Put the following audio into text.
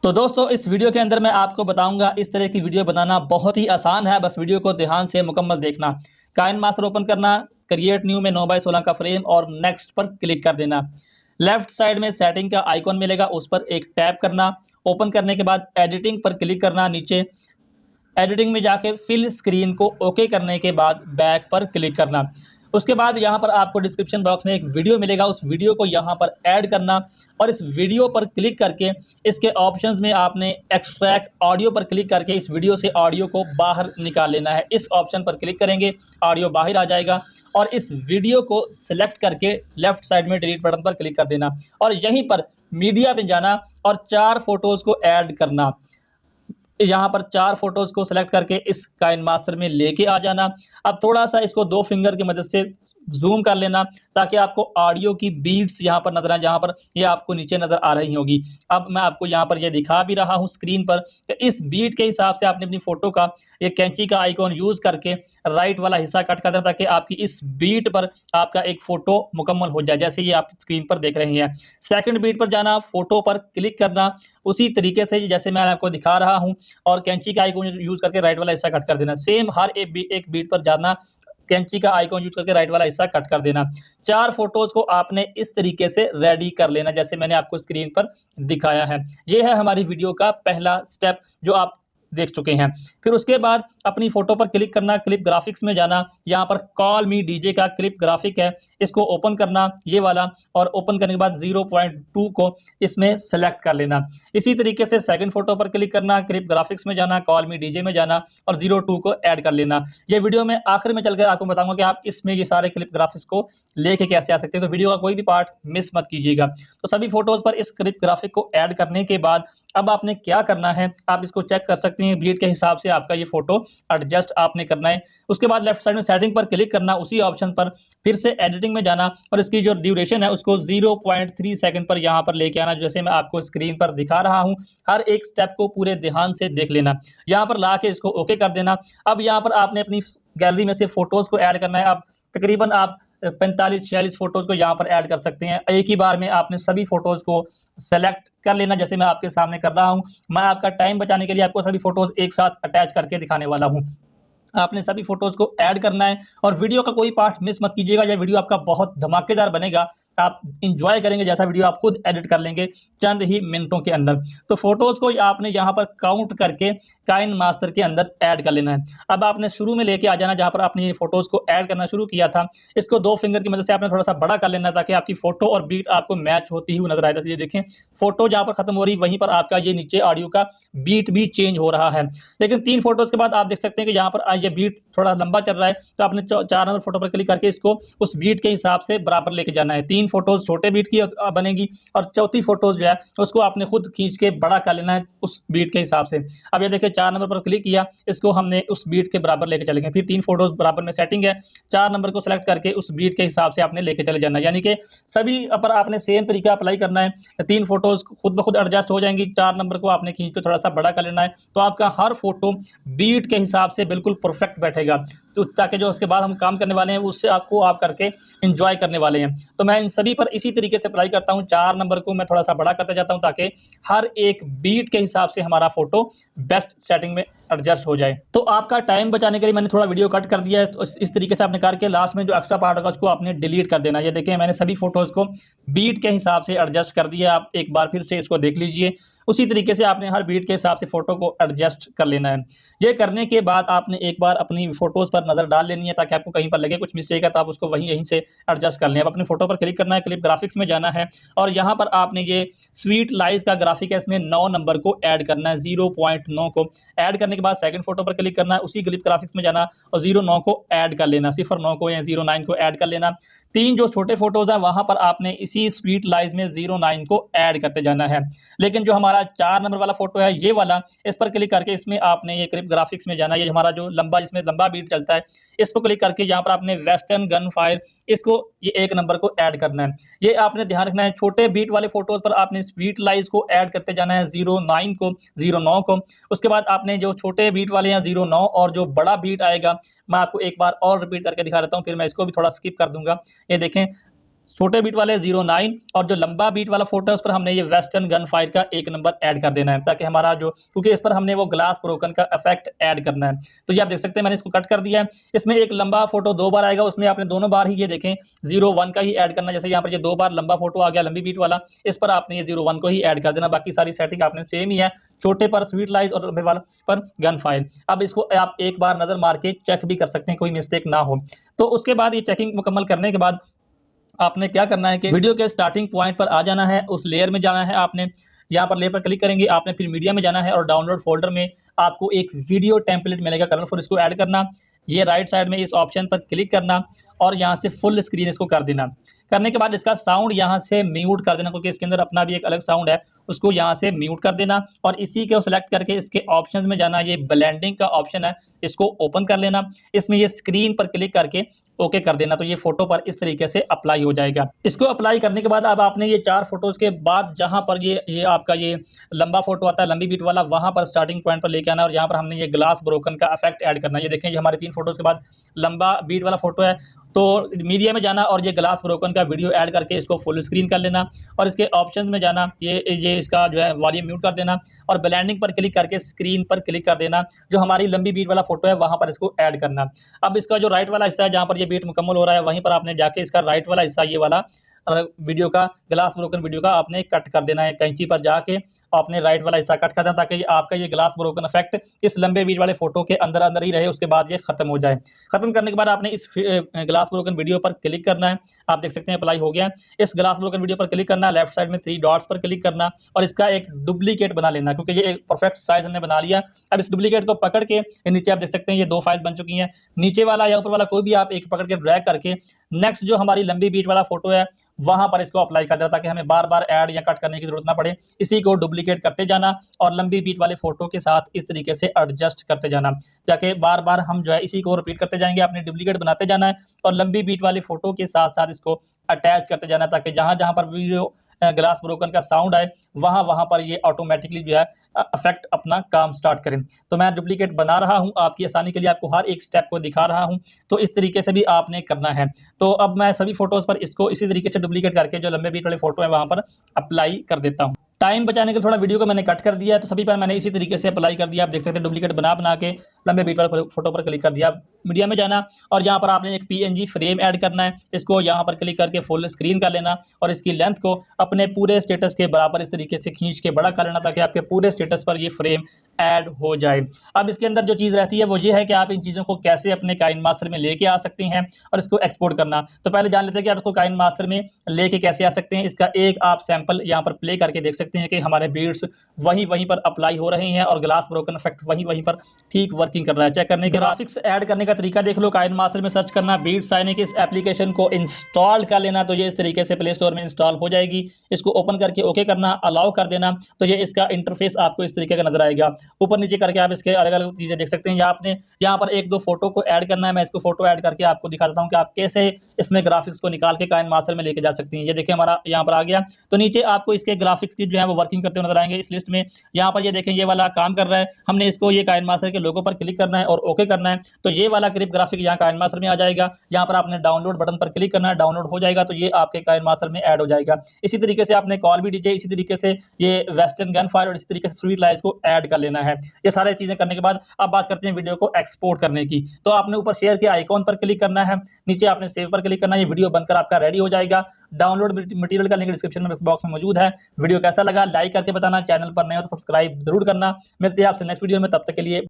तो दोस्तों इस वीडियो के अंदर मैं आपको बताऊंगा इस तरह की वीडियो बनाना बहुत ही आसान है। बस वीडियो को ध्यान से मुकम्मल देखना। काइन मास्टर ओपन करना, क्रिएट न्यू में 9x16 का फ्रेम और नेक्स्ट पर क्लिक कर देना। लेफ्ट साइड में सेटिंग का आइकॉन मिलेगा, उस पर एक टैप करना। ओपन करने के बाद एडिटिंग पर क्लिक करना। नीचे एडिटिंग में जाके फिल स्क्रीन को ओके करने के बाद बैक पर क्लिक करना। उसके बाद यहाँ पर आपको डिस्क्रिप्शन बॉक्स में एक वीडियो मिलेगा, उस वीडियो को यहाँ पर ऐड करना और इस वीडियो पर क्लिक करके इसके ऑप्शंस में आपने एक्सट्रैक्ट ऑडियो पर क्लिक करके इस वीडियो से ऑडियो को बाहर निकाल लेना है। इस ऑप्शन पर क्लिक करेंगे, ऑडियो बाहर आ जाएगा और इस वीडियो को सिलेक्ट करके लेफ्ट साइड में डिलीट बटन पर क्लिक कर देना और यहीं पर मीडिया में जाना और 4 फोटोज़ को ऐड करना। यहाँ पर 4 फोटोज़ को सिलेक्ट करके इस काइन मास्टर में लेके आ जाना। अब थोड़ा-सा इसको 2 फिंगर की मदद से ज़ूम कर लेना ताकि आपको ऑडियो की बीट्स यहाँ पर नज़र आएँ, जहाँ पर ये आपको नीचे नज़र आ रही होंगी। अब मैं आपको यहाँ पर ये दिखा भी रहा हूँ स्क्रीन पर कि इस बीट के हिसाब से आपने अपनी फ़ोटो का ये कैंची का आइकॉन यूज़ करके राइट वाला हिस्सा कट कर देना ताकि आपकी इस बीट पर आपका एक फ़ोटो मुकम्मल हो जाए, जैसे ये आप स्क्रीन पर देख रहे हैं। सेकंड बीट पर जाना, फ़ोटो पर क्लिक करना, उसी तरीके से जैसे मैं आपको दिखा रहा हूँ और कैंची का आइकॉन यूज़ करके राइट वाला हिस्सा कट कर देना। सेम हर एक बीट पर जाना, कैंची का आइकॉन यूज़ करके राइट वाला हिस्सा कट कर देना। 4 फोटोज़ को आपने इस तरीके से रेडी कर लेना जैसे मैंने आपको स्क्रीन पर दिखाया है। ये है हमारी वीडियो का पहला स्टेप जो आप देख चुके हैं। फिर उसके बाद अपनी फ़ोटो पर क्लिक करना, क्लिप ग्राफिक्स में जाना, यहाँ पर कॉल मी डीजे का क्लिप ग्राफिक है, इसको ओपन करना ये वाला और ओपन करने के बाद 0.2 को इसमें सेलेक्ट कर लेना। इसी तरीके से सेकंड फ़ोटो पर क्लिक करना, क्लिप ग्राफिक्स में जाना, कॉल मी डीजे में जाना और 02 को ऐड कर लेना। ये वीडियो में आखिर में चलकर आपको बताऊँगा कि आप इसमें ये सारे क्लिप ग्राफिक्स को लेके कैसे आ सकते हैं, तो वीडियो का कोई भी पार्ट मिस मत कीजिएगा। तो सभी फ़ोटोज़ पर इस क्लिप ग्राफिक को ऐड करने के बाद अब आपने क्या करना है, आप इसको चेक कर सकते हैं, बीट के हिसाब से आपका ये फ़ोटो एडजस्ट आपने करना है। उसके बाद लेफ्ट साइड में सेटिंग पर क्लिक करना, उसी ऑप्शन पर फिर से एडिटिंग में जाना और इसकी जो ड्यूरेशन है उसको 0.3 सेकंड पर यहाँ पर लेके आना, जैसे मैं आपको स्क्रीन पर दिखा रहा हूँ। हर एक स्टेप को पूरे ध्यान से देख लेना, यहाँ पर ला के इसको ओके कर देना। अब यहाँ पर आपने अपनी गैलरी में से फ़ोटोज़ को ऐड करना है। अब तकरीबन आप 45-46 फ़ोटोज़ को यहाँ पर ऐड कर सकते हैं। एक ही बार में आपने सभी फ़ोटोज़ को सेलेक्ट कर लेना जैसे मैं आपके सामने कर रहा हूँ। मैं आपका टाइम बचाने के लिए आपको सभी फ़ोटोज़ एक साथ अटैच करके दिखाने वाला हूँ। आपने सभी फ़ोटोज़ को ऐड करना है और वीडियो का कोई पार्ट मिस मत कीजिएगा। यह वीडियो आपका बहुत धमाकेदार बनेगा। आप एन्जॉय करेंगे, जैसा वीडियो आप खुद एडिट कर लेंगे चंद ही मिनटों के अंदर। तो फ़ोटोज़ को आपने यहाँ पर काउंट करके काइन मास्टर के अंदर ऐड कर लेना है। अब आपने शुरू में लेके आ जाना जहाँ पर आपने ये फ़ोटोज़ को ऐड करना शुरू किया था। इसको 2 फिंगर की मदद से आपने थोड़ा-सा बड़ा कर लेना है ताकि आपकी फ़ोटो और बीट आपको मैच होती हुई नज़र आए। जैसे ये देखें, फ़ोटो जहाँ पर ख़त्म हो रही है वहीं पर आपका ये नीचे ऑडियो का बीट भी चेंज हो रहा है। लेकिन 3 फ़ोटोज़ के बाद आप देख सकते हैं कि यहाँ पर ये बीट थोड़ा लंबा चल रहा है, तो आपने 4 नंबर फ़ोटो पर क्लिक करके इसको उस बीट के हिसाब से बराबर लेके जाना है। 3 फ़ोटोज़ छोटे बीट की बनेगी और चौथी फ़ोटोज़ जो है उसको आपने खुद खींच के बड़ा कर लेना है उस बीट के हिसाब से। अब ये देखिए 4 नंबर पर क्लिक किया, इसको हमने उस बीट के बराबर लेके चलेंगे। फिर 3 फ़ोटोज़ बराबर में सेटिंग है, 4 नंबर को सेलेक्ट करके उस बीट के हिसाब से आपने लेके चले जाना है। यानी कि सभी पर आपने सेम तरीका अप्लाई करना है। 3 फ़ोटोज़ खुद ब खुद एडजस्ट हो जाएँगी, 4 नंबर को आपने खींच के थोड़ा-सा बड़ा कर लेना है, तो आपका हर फ़ोटो बीट के हिसाब से बिल्कुल परफेक्ट बैठेगा। तो ताकि जो उसके बाद हम काम करने वाले हैं उससे आपको आप करके एन्जॉय करने वाले हैं। तो मैं इन सभी पर इसी तरीके से अप्लाई करता हूँ, 4 नंबर को मैं थोड़ा-सा बड़ा करता जाता हूँ ताकि हर एक बीट के हिसाब से हमारा फ़ोटो बेस्ट सेटिंग में एडजस्ट हो जाए। तो आपका टाइम बचाने के लिए मैंने थोड़ा वीडियो कट कर दिया है, तो इस तरीके से आपने करके लास्ट में जो एक्स्ट्रा पार्ट होगा उसको आपने डिलीट कर देना है। ये देखिए मैंने सभी फ़ोटोज़ को बीट के हिसाब से एडजस्ट कर दिया। आप एक बार फिर से इसको देख लीजिए। उसी तरीके से आपने हर बीट के हिसाब से फ़ोटो को एडजस्ट कर लेना है। ये करने के बाद आपने एक बार अपनी फ़ोटोज़ पर नज़र डाल लेनी है ताकि आपको कहीं पर लगे कुछ मिस्टेक है तो आप उसको यहीं से एडजस्ट कर लें। अब अपनी फ़ोटो पर क्लिक करना है, क्लिप ग्राफिक्स में जाना है और यहाँ पर आपने ये स्वीट लाइज़ का ग्राफिक है, इसमें 9 नंबर को ऐड करना है, 0.9 को ऐड करने के बाद सेकंड फ़ोटो पर क्लिक करना है, उसी क्लिप ग्राफिक्स में जाना और 09 को ऐड कर लेना, 09 को या 09 को ऐड कर लेना। 3 जो छोटे फ़ोटोज़ हैं वहाँ पर आपने इसी स्वीट लाइज़ में 09 को ऐड करते जाना है। लेकिन जो हमारा 4 नंबर वाला फ़ोटो है ये वाला, इस पर क्लिक करके इसमें आपने ये क्लिप ग्राफिक्स में जाना है। ये हमारा जो लंबा जिसमें लंबा बीट चलता है, इस पर क्लिक करके यहाँ पर आपने वेस्टर्न गन फायर इसको ये 1 नंबर को ऐड करना है। ये आपने ध्यान रखना है, छोटे बीट वाले फ़ोटोज़ पर आपने स्वीट लाइज़ को ऐड करते जाना है, 09 को, 09 को। उसके बाद आपने जो छोटे बीट वाले हैं 09 और जो बड़ा बीट आएगा, मैं आपको एक बार और रिपीट करके दिखा देता हूँ, फिर मैं इसको भी थोड़ा स्किप कर दूँगा। ये देखें छोटे बीट वाले 09 और जो लंबा बीट वाला फोटो है उस पर हमने ये वेस्टर्न गन फायर का 1 नंबर ऐड कर देना है, ताकि हमारा जो, क्योंकि इस पर हमने वो ग्लास ब्रोकन का इफेक्ट ऐड करना है। तो ये आप देख सकते हैं मैंने इसको कट कर दिया है। इसमें एक लंबा फोटो 2 बार आएगा, उसमें आपने दोनों बार ही ये देखें 01 का ही ऐड करना है। जैसे यहाँ पर ये 2 बार लंबा फोटो आ गया लंबी बीट वाला, इस पर आपने ये 01 को ही ऐड कर देना। बाकी सारी सेटिंग आपने सेम ही है, छोटे पर स्वीट लाइज और लंबे वाला पर गन फायर। अब इसको आप एक बार नजर मार के चेक भी कर सकते हैं, कोई मिस्टेक ना हो। तो उसके बाद ये चेकिंग मुकम्मल करने के बाद आपने क्या करना है कि वीडियो के स्टार्टिंग पॉइंट पर आ जाना है, उस लेयर में जाना है आपने। यहाँ पर लेयर पर क्लिक करेंगे आपने, फिर मीडिया में जाना है और डाउनलोड फोल्डर में आपको एक वीडियो टेम्पलेट मिलेगा कलरफुल, इसको ऐड करना। ये राइट साइड में इस ऑप्शन पर क्लिक करना और यहाँ से फुल स्क्रीन इसको कर देना। करने के बाद इसका साउंड यहाँ से म्यूट कर देना, क्योंकि इसके अंदर अपना भी एक अलग साउंड है, उसको यहाँ से म्यूट कर देना। और इसी को सिलेक्ट करके इसके ऑप्शंस में जाना, ये ब्लेंडिंग का ऑप्शन है, इसको ओपन कर लेना। इसमें ये स्क्रीन पर क्लिक करके ओके कर देना, तो ये फोटो पर इस तरीके से अप्लाई हो जाएगा। इसको अप्लाई करने के बाद अब आपने ये 4 फोटोज के बाद जहां पर ये आपका ये लंबा फोटो आता है लंबी बीट वाला, वहां पर स्टार्टिंग पॉइंट पर लेके आना और यहाँ पर हमने ये ग्लास ब्रोकन का इफेक्ट ऐड करना है। ये देखें, ये हमारे 3 फोटोज के बाद लंबा बीट वाला फोटो है, तो मीडिया में जाना और ये ग्लास ब्रोकन का वीडियो ऐड करके इसको फुल स्क्रीन कर लेना और इसके ऑप्शंस में जाना, ये इसका जो है वॉल्यूम म्यूट कर देना और ब्लेंडिंग पर क्लिक करके स्क्रीन पर क्लिक कर देना। जो हमारी लंबी बीट वाला फोटो है वहां पर इसको ऐड करना। अब इसका जो राइट वाला हिस्सा है जहां पर ये बीट मुकम्मल हो रहा है, वहीं पर आपने जाके इसका राइट वाला हिस्सा ये वाला वीडियो का ग्लास ब्रोकन वीडियो का आपने कट कर देना है। कैंची पर जाके आपने राइट वाला हिस्सा कट कर देना, ताकि आपका ये ग्लास ब्रोकन इफेक्ट इस लंबे बीट वाले फोटो के अंदर अंदर ही रहे, उसके बाद ये खत्म हो जाए। खत्म करने के बाद आपने इस ग्लास ब्रोकन वीडियो पर क्लिक करना है। आप देख सकते हैं अप्लाई हो गया है। इस ग्लास ब्रोकन वीडियो पर क्लिक करना, लेफ्ट साइड में 3 डॉट्स पर क्लिक करना और इसका एक डुप्लीकेट बना लेना, क्योंकि ये एक परफेक्ट साइज हमने बना लिया। अब इस डुप्लीकेट को पकड़ के नीचे आप देख सकते हैं ये 2 फाइल बन चुकी हैं। नीचे वाला या ऊपर वाला कोई भी आप एक पकड़ के ड्रैग करके नेक्स्ट जो हमारी लंबी बीट वाला फोटो है वहां पर इसको अप्लाई कर देना, ताकि हमें बार बार ऐड या कट करने की जरूरत ना पड़े। इसी को डुप्लीकेट करते जाना और लंबी बीट वाले फोटो के साथ इस तरीके से एडजस्ट करते जाना, जाके बार बार हम जो है इसी को रिपीट करते जाएंगे। आपने डुप्लीकेट बनाते जाना है और लंबी बीट वाली फोटो के साथ साथ इसको अटैच करते जाना, ताकि जहां जहां पर वीडियो ग्लास ब्रोकन का साउंड आए वहां वहां पर ये ऑटोमेटिकली जो है इफेक्ट अपना काम स्टार्ट करें। तो मैं डुप्लीकेट बना रहा हूं आपकी आसानी के लिए, आपको हर एक स्टेप को दिखा रहा हूं, तो इस तरीके से भी आपने करना है। तो अब मैं सभी फोटोज पर इसको इसी तरीके से डुप्लीकेट करके जो लंबे बीट वाले फोटो है वहां पर अप्लाई कर देता हूं। टाइम बचाने के लिए थोड़ा वीडियो को मैंने कट कर दिया है, तो सभी पर मैंने इसी तरीके से अप्लाई कर दिया। आप देख सकते हैं डुप्लीकेट बना के लंबे बीट वाले फोटो पर क्लिक कर दिया। मीडिया में जाना और यहाँ पर आपने एक PNG फ्रेम ऐड करना है, इसको यहाँ पर क्लिक करके फुल स्क्रीन कर लेना और इसकी लेंथ को अपने पूरे स्टेटस के बराबर इस तरीके से खींच के बड़ा कर लेना, ताकि आपके पूरे स्टेटस पर ये फ्रेम ऐड हो जाए। अब इसके अंदर जो चीज़ रहती है वो ये है कि आप इन चीज़ों को कैसे अपने काइन मास्टर में लेके आ सकते हैं और इसको एक्सपोर्ट करना। तो पहले जान लेते हैं कि आप इसको काइन मास्टर में लेके कैसे आ सकते हैं। इसका एक आप सैंपल यहाँ पर प्ले करके देख सकते हैं कि हमारे बीट्स वहीं पर अप्लाई हो रहे हैं और ग्लास ब्रोकन इफेक्ट वहीं पर ठीक वर्किंग कर रहा है। चेक करने के ग्राफिक्स ऐड करने का तरीका देख लो। काइन मास्टर में सर्च करना, बीट साइनिक, इस एप्लीकेशन को इंस्टॉल कर लेना, तो ये इस तरीके से प्ले स्टोर में इंस्टॉल हो जाएगी। इसको ओपन करके ओके करना, अलाउ कर देना, तो ये इसका इंटरफेस आपको इस तरीके का नजर आएगा। ऊपर नीचे करके आप इसके अलग अलग चीजें देख सकते हैं। आपने यहाँ पर 1-2 फोटो को ऐड करना है। मैं इसको फोटो ऐड करके आपको दिखा देता हूँ कि आप कैसे इसमें ग्राफिक्स को निकाल के काइन मास्टर में लेके जा सकते हैं। ये देखिए हमारा यहाँ पर आ गया, तो नीचे आपको इसके ग्राफिक्स की जो है वो वर्किंग करते हुए नजर आएंगे इस लिस्ट में। यहाँ पर ये देखें ये वाला काम कर रहा है, हमने इसको ये काइन मास्टर के लोगो पर क्लिक करना है और ओके करना है, तो ये वाला क्लिप ग्राफिक यहाँ काइन मास्टर में आ जाएगा। यहाँ पर आपने डाउनलोड बटन पर क्लिक करना है, डाउनलोड हो जाएगा, तो ये आपके काइन मास्टर में ऐड हो जाएगा। इसी तरीके से आपने कॉल भी डीजे, इसी तरीके से ये वेस्टर्न गन फायर और इसी तरीके से स्वीट लाइट्स को ऐड कर लेना है। ये सारे चीजें करने के बाद अब बात करते हैं वीडियो को एक्सपोर्ट करने की। तो आपने ऊपर शेयर के आइकॉन पर क्लिक करना है, नीचे आपने सेव पर क्लिक करना है, ये वीडियो बनकर आपका रेडी हो जाएगा। डाउनलोड मटेरियल का लिंक डिस्क्रिप्शन में बॉक्स में मौजूद है। वीडियो कैसा लगा लाइक करके बताना, चैनल पर नए हो तो सब्सक्राइब जरूर करना। मिलते हैं आपसे नेक्स्ट वीडियो में, तब तक के लिए